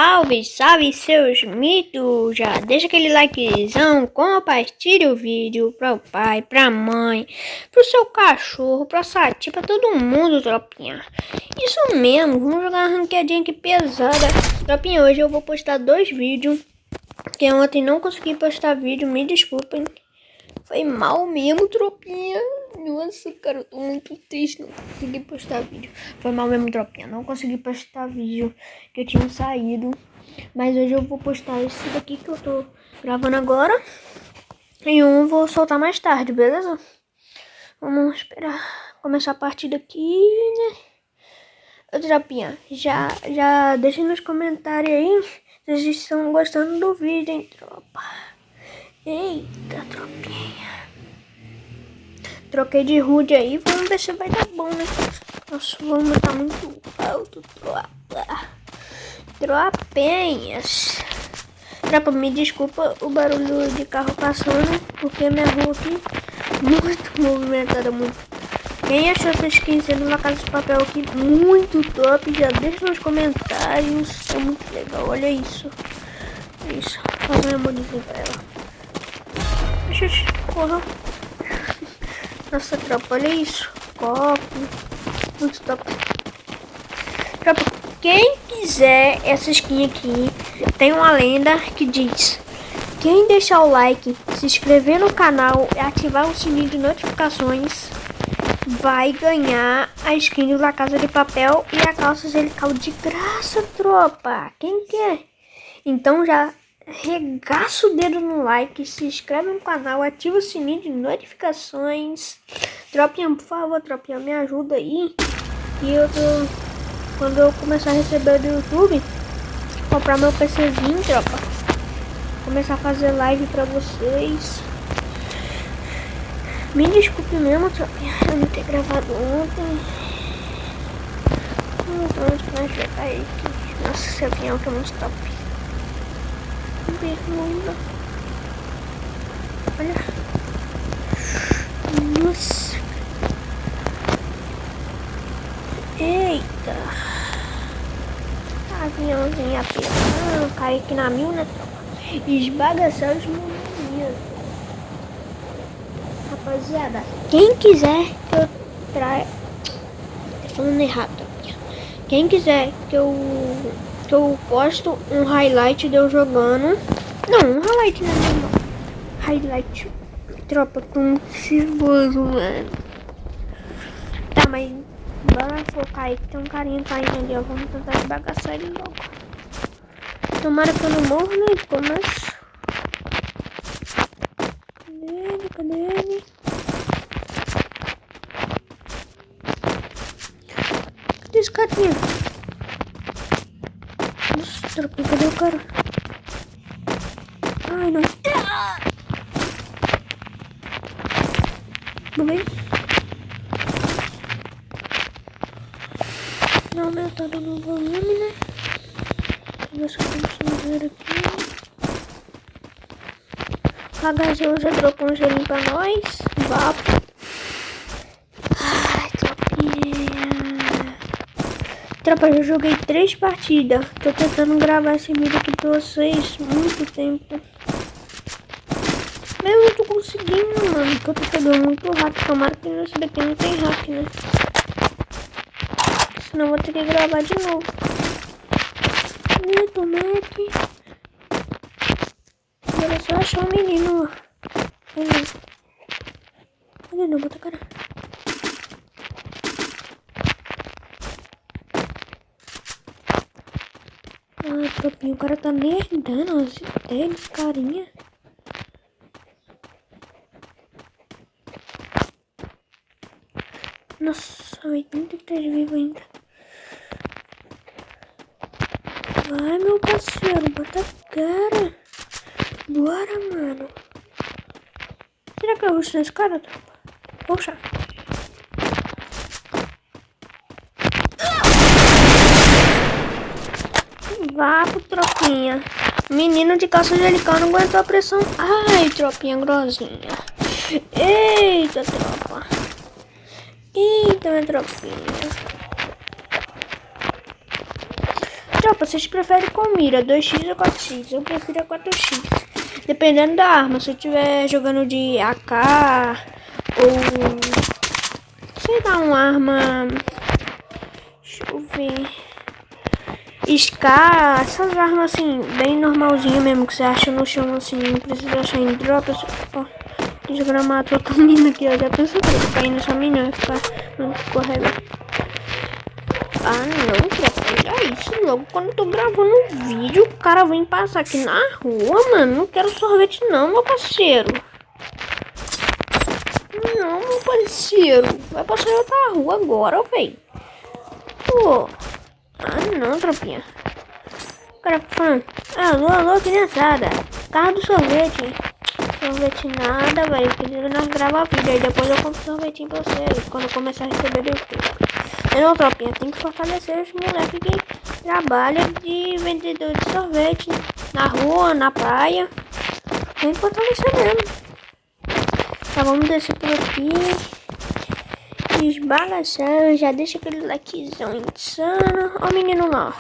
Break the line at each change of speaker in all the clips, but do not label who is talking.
Salve, salve seus mitos! Já deixa aquele likezão, compartilha o vídeo para o pai, pra mãe, pro seu cachorro, pra sua tia, pra todo mundo, tropinha. Isso mesmo, vamos jogar uma ranqueadinha aqui pesada. Tropinha, hoje eu vou postar 2 vídeos, porque ontem não consegui postar vídeo, me desculpem. Foi mal mesmo, tropinha. Nossa, cara, eu tô muito triste, não consegui postar vídeo. Foi mal mesmo, tropinha, não consegui postar vídeo, que eu tinha saído. Mas hoje eu vou postar esse daqui que eu tô gravando agora. E um vou soltar mais tarde, beleza? Vamos esperar começar a partida aqui, né? Ô, tropinha, já deixa nos comentários aí se vocês estão gostando do vídeo, hein, tropa. Eita, tropinha. Troquei de HUD aí, vamos ver se vai dar bom, né? Nossa, o volume tá muito alto, tropa. Tropinhas. Tropa, me desculpa o barulho de carro passando, porque minha rua aqui muito movimentada, muito. Quem achou essa skinzinha do La Casa de Papel aqui muito top, já deixa nos comentários. É muito legal, olha isso. Isso, faz um emojizinho pra ela. Porra. Nossa, tropa, olha isso. Copo. Muito top. Tropa, quem quiser essa skin aqui, tem uma lenda que diz: quem deixar o like, se inscrever no canal e ativar o sininho de notificações, vai ganhar a skin do La Casa de Papel e a calça angelical de graça, tropa. Quem quer? Então já regaça o dedo no like, se inscreve no canal, ativa o sininho de notificações. Tropinha, por favor, tropinha, me ajuda aí. E quando eu começar a receber do YouTube, comprar meu PCzinho, tropa. Começar a fazer live pra vocês. Me desculpe mesmo, tropinha, eu não ter gravado ontem. Vamos jogar aí. Nossa, esse avião que é muito top. Bermuda. Olha. Nossa. Eita. Aviãozinho apertando. Cai aqui na mil, né, tropa? Esbagaçar os meninos. Rapaziada, quem quiser que eu traia... Tô falando errado, tropa. Quem quiser que eu posto um highlight de eu jogando. Não, um highlight não é normal. Highlight. Tropa, tô muito nervoso, mano. Tá, mas bora focar aí que tem um carinha caindo ali, ó. Vamos tentar esbagaçar ele logo. Tomara que eu não morro no começo. Cadê ele? Cadê esse carinha? Nossa, tropa, cadê o cara? Ai, não. Vamos ver. Não aumentando no volume, né? Vamos ver aqui. HG já dropou um gelinho pra nós. Vapo. Ai, tropinha. Tropa, já joguei 3 partidas. Tô tentando gravar esse vídeo aqui pra vocês muito tempo. Mas eu não tô conseguindo, mano. Porque eu tô pegando muito hack. Tomara que nesse daqui não tem hack, né? Senão eu vou ter que gravar de novo. Tomate. Era só achar um menino lá. Cadê não? Bota a cara. Ah, tropinho, o cara tá nerdando as ideias desse carinha. Nossa, 83 vivo ainda. Vai, meu parceiro, bota a cara. Bora, mano. Será que eu ruxo nesse cara, tropa? Poxa. Vá pro tropinha. Menino de calça angelical não aguentou a pressão. Ai, tropinha grosinha. Eita, tropa. Eita, minha tropinha. tropa, vocês preferem com mira 2x ou 4x? Eu prefiro a 4x. Dependendo da arma, se eu estiver jogando de AK ou sei lá, uma arma, deixa eu ver, Scar, essas armas assim, bem normalzinho mesmo, que você acha no chão assim, não precisa achar em drops. Ó, desgramado outra mina aqui, ó, já pensou que eu tô caindo nessa mina, vai ficar muito correndo. Ah não, tropa, olha isso, logo quando eu tô gravando um vídeo, o cara vem passar aqui na rua, mano, não quero sorvete não, meu parceiro. Não, meu parceiro, vai passar em outra rua agora, velho. Pô, ah não, tropinha. O cara falando, alô, criançada, carro do sorvete. Sorvete nada, velho, que nós grava vídeo, aí depois eu compro sorvetinho pra vocês, quando eu começar a receber do YouTube. Não, tropinha, tem que fortalecer os moleques que trabalham de vendedor de sorvete na rua, na praia. Tem que fortalecer mesmo. Tá, vamos descer por aqui. Esbagaçando, já deixa aquele likezão insano. Ó o menino lá.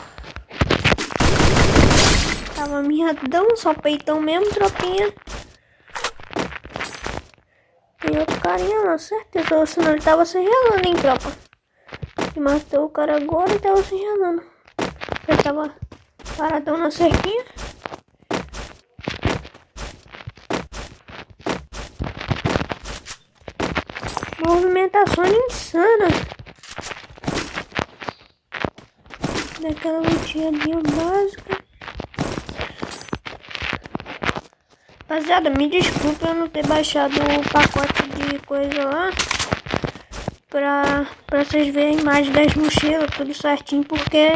Tava miadão, só peitão mesmo, tropinha. Tem outro carinha lá, certeza, senão ele tava se relando, hein, tropa. Matou o cara agora e tava se relando. Ele tava paradão na cerquinha. Movimentação insana. Daquela lutinha básica. Rapaziada, me desculpa eu não ter baixado o pacote de coisa lá. Pra vocês verem a imagem das mochilas, tudo certinho, porque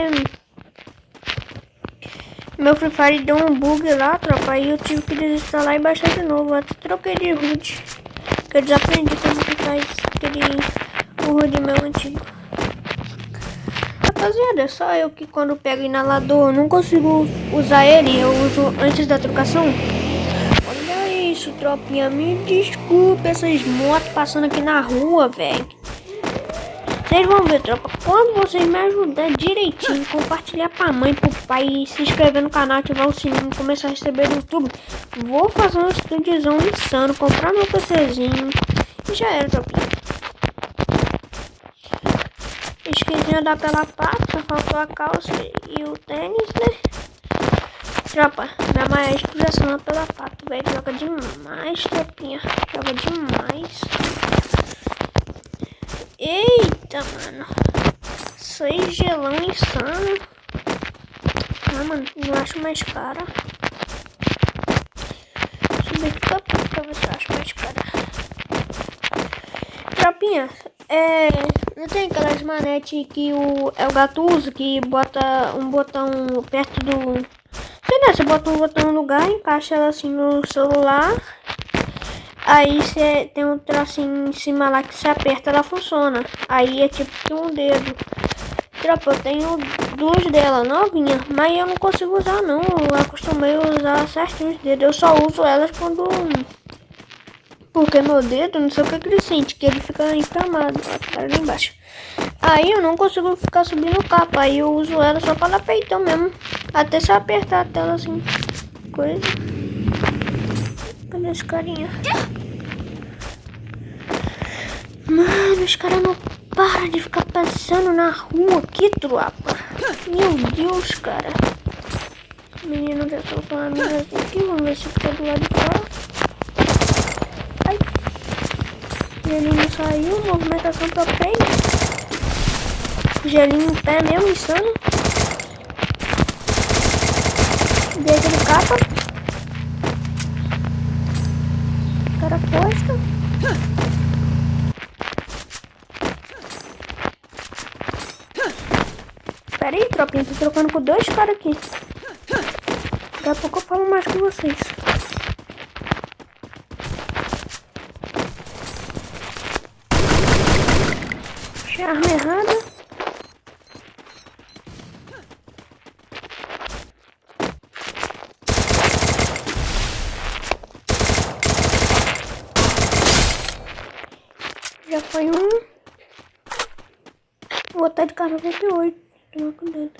meu Free Fire deu um bug lá, tropa, aí eu tive que desinstalar e baixar de novo. Até troquei de root, que eu desaprendi como que faz o root meu antigo. Rapaziada, é só eu que quando pego inalador eu não consigo usar ele, eu uso antes da trocação. Olha isso, tropinha, me desculpa essas motos passando aqui na rua, velho. Vocês vão ver, tropa, quando vocês me ajudarem direitinho, compartilhar pra mãe, pro pai, se inscrever no canal, ativar o sininho, começar a receber do YouTube, vou fazer um estudiozão insano, comprar meu PCzinho e já era, tropa. Esquezinha da pela pata, só faltou a calça e o tênis, né? Tropa, minha maior inspiração é pela pata, velho, joga demais, tropinha, joga demais. Eita, mano. Seis gelão insano. Ah, mano, não acho mais cara. Subir aqui pra ver se eu acho mais cara. Tropinha, não tem aquelas manetes que é o gato usa, que bota um botão perto do... Sei lá, você bota um botão no lugar, encaixa ela assim no celular. Aí você tem um trocinho em cima lá que se aperta, ela funciona. Aí é tipo um dedo. Tropa, eu tenho duas dela novinha, mas eu não consigo usar não. Eu acostumei a usar certinho os dedos. Eu só uso elas quando... Porque meu dedo, não sei o que ele sente, que ele fica inflamado. Ó, ali embaixo. Aí eu não consigo ficar subindo capa. Aí eu uso ela só para dar peitão mesmo. Até se apertar a tela assim. Coisa. Cadê esse carinha? Mano, os caras não param de ficar passando na rua aqui, tropa. Meu Deus, cara. O menino já soltou uma mina aqui. Vamos ver se fica do lado de fora. Ai. Gelinho saiu. Movimentação pra frente. Gelinho em pé mesmo, insano. Dei aquele capa. O cara posta. Pera aí, tropinha, tô trocando com dois caras aqui. Daqui a pouco eu falo mais com vocês. Achei a arma errada. Já foi um. Vou botar de cara 98. Toma cuidado.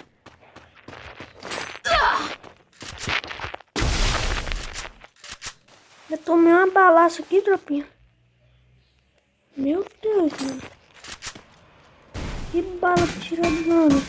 Eu tomei uma balaça aqui, tropinha. Meu Deus, mano. Que bala que tirou do dano.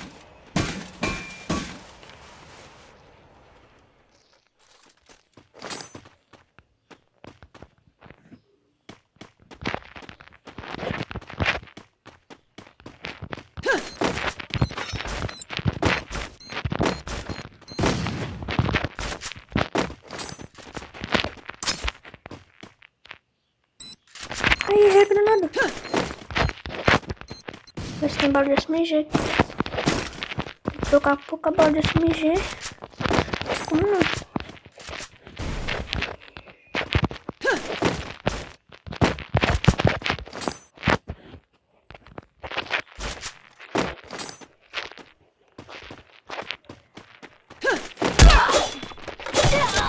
Aí, é granada. Vê se tem bala de SMG aqui. Vou trocar pouca bala de SMG. Como não?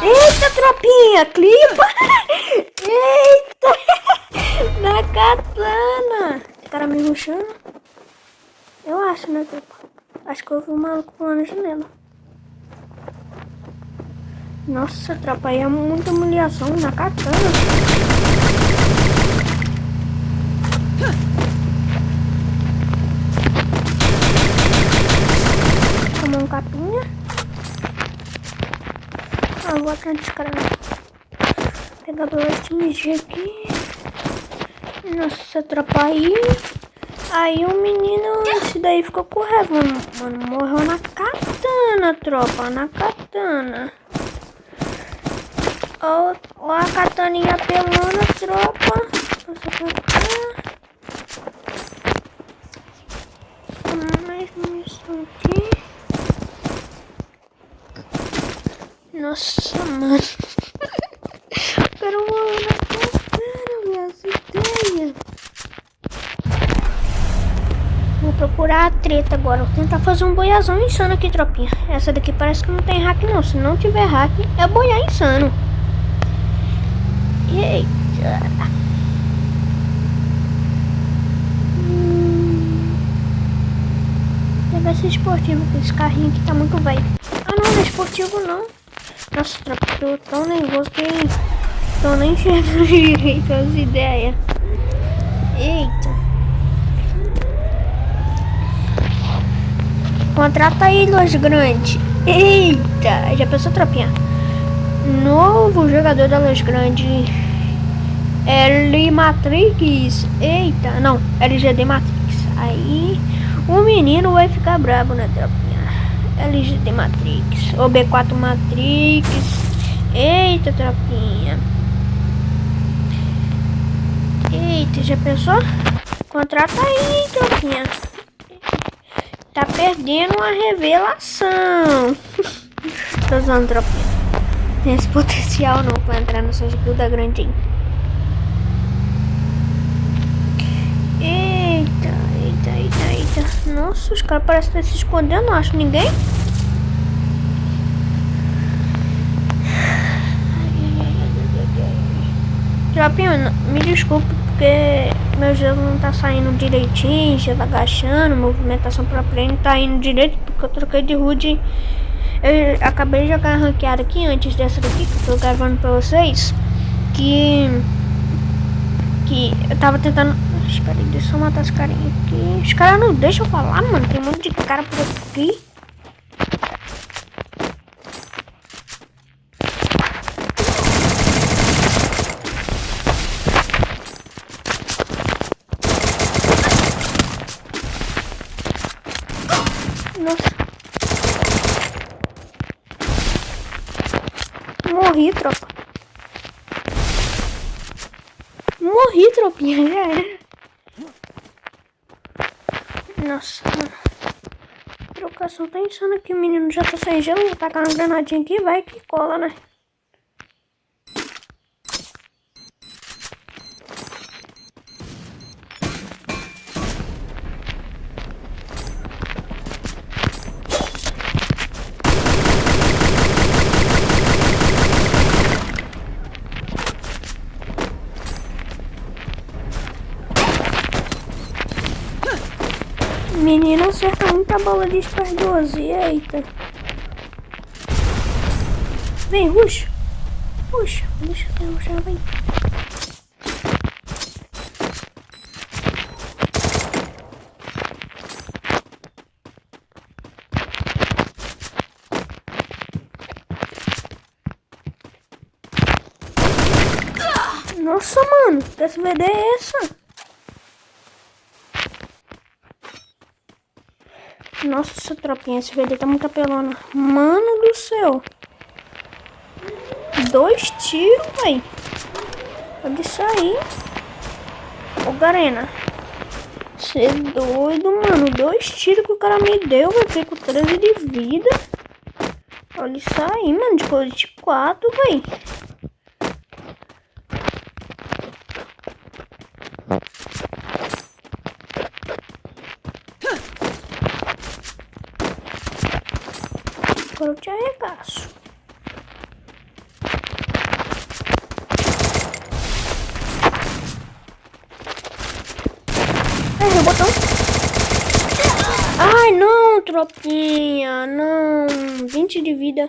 Eita, tropinha! Clipa! Eita! Na katana! Esse cara me rushando? Eu acho, né, tropa? Acho que eu vi um maluco pulando na janela. Nossa, tropa, aí é muita humilhação na katana. Tomou um capinha. Ah, vou atrás desse cara. Pegar pelo SMG aqui. Nossa, tropa, aí o menino, esse daí ficou com raiva, mano, morreu na katana, tropa, na katana. Ó a kataninha pelando, tropa. Nossa, mais munição aqui. Nossa, mano. Eu quero morrer na katana, minhas ideias. Vou procurar a treta agora. Vou tentar fazer um boiazão insano aqui, tropinha. Essa daqui parece que não tem hack não. Se não tiver hack, é boiar insano. Eita. Deve ser esportivo, porque esse carrinho aqui tá muito velho. Ah, não é esportivo não. Nossa, tropa, tô tão nervoso que tô nem enxergando direito as ideias. Eita. Contrata aí, Los Grande. Eita, já pensou, tropinha? Novo jogador da Los Grande. L Matrix. Eita, não, LGD Matrix. Aí o menino vai ficar brabo, né, tropinha? LGD Matrix. Ou B4 Matrix. Eita, tropinha. Eita, já pensou? Contrata aí, tropinha. Tá perdendo uma revelação. Tô usando, tropinha. Tem esse potencial não pra entrar nessas guildas grandes. Eita. Nossa, os caras parecem estar se escondendo. Não acho ninguém. Tropinha, me desculpe porque meu gelo não tá saindo direitinho, já tá agachando, movimentação pra frente não tá indo direito porque eu troquei de HUD. Eu acabei de jogar ranqueada aqui antes dessa daqui que eu tô gravando pra vocês. Que eu tava tentando. Espera aí, deixa eu matar os carinhos aqui. Os caras não deixam eu falar, mano. Tem um monte de cara por aqui. Nossa. Morri, tropa. Morri, tropinha. Já era. Nossa, mano. Trocação tá insana aqui. O menino já tá sem gelo. Vou tacar uma granadinha aqui. Vai que cola, né? Menino acerta muita bola de Star 12. Eita. Vem, rush. Puxa, deixa eu já vai. Nossa, mano, que SVD é essa? Nossa, tropinha, esse SVD tá muito apelona. Mano do céu. 2 tiros, véi. Pode sair. Ô, Garena. Você é doido, mano. 2 tiros que o cara me deu, vai fiquei com 13 de vida. Olha isso aí, mano. De coisa de 4, véi. Agora eu te arregaço. Ai, o botão. Ai, não, tropinha. Não. 20 de vida.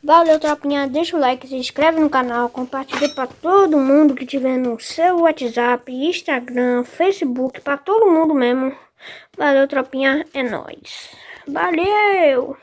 Valeu, tropinha. Deixa o like, se inscreve no canal, compartilha pra todo mundo que tiver no seu WhatsApp, Instagram, Facebook, pra todo mundo mesmo. Valeu, tropinha. É nóis. Valeu!